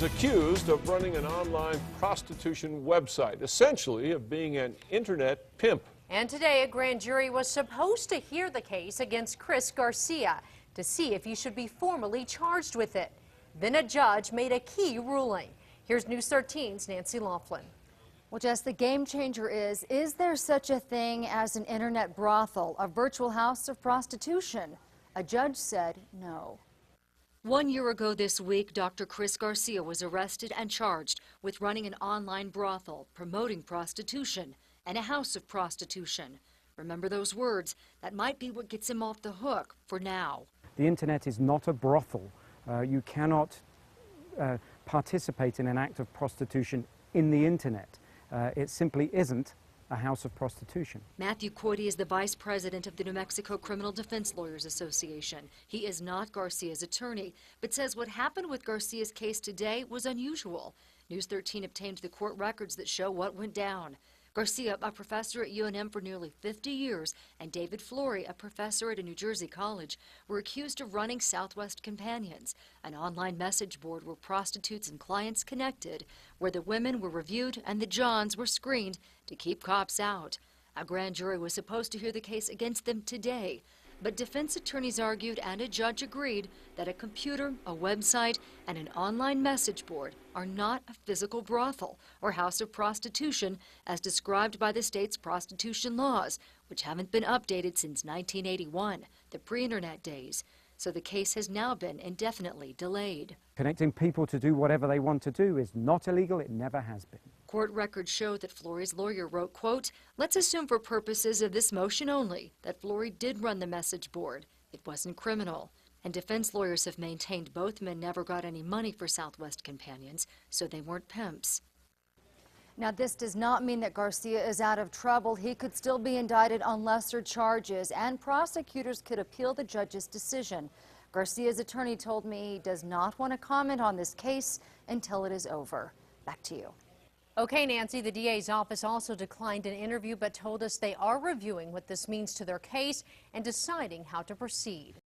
Is accused of running an online prostitution website, essentially of being an internet pimp. And today, a grand jury was supposed to hear the case against Chris Garcia to see if he should be formally charged with it. Then a judge made a key ruling. Here's News 13's Nancy Laughlin. Well, Jess, the game changer is there such a thing as an internet brothel, a virtual house of prostitution? A judge said no. 1 year ago this week, Dr. Chris Garcia was arrested and charged with running an online brothel, promoting prostitution, and a house of prostitution. Remember those words? That might be what gets him off the hook for now. The internet is not a brothel. You cannot participate in an act of prostitution in the internet. It simply isn't a house of prostitution. Matthew Coity is the vice president of the New Mexico Criminal Defense Lawyers Association. He is not Garcia's attorney, but says what happened with Garcia's case today was unusual. News 13 obtained the court records that show what went down. Garcia, a professor at UNM for nearly 50 years, and David Flory, a professor at a New Jersey college, were accused of running Southwest Companions, an online message board where prostitutes and clients connected, where the women were reviewed and the Johns were screened to keep cops out. A grand jury was supposed to hear the case against them today, but defense attorneys argued and a judge agreed that a computer, a website, and an online message board are not a physical brothel or house of prostitution as described by the state's prostitution laws, which haven't been updated since 1981, the pre-internet days. So the case has now been indefinitely delayed. Connecting people to do whatever they want to do is not illegal. It never has been. Court records show that Flory's lawyer wrote, quote, "Let's assume for purposes of this motion only that Flory did run the message board. It wasn't criminal." And defense lawyers have maintained both men never got any money for Southwest Companions, so they weren't pimps. Now, this does not mean that Garcia is out of trouble. He could still be indicted on lesser charges, and prosecutors could appeal the judge's decision. Garcia's attorney told me he does not want to comment on this case until it is over. Back to you. Okay, Nancy, the DA's office also declined an interview but told us they are reviewing what this means to their case and deciding how to proceed.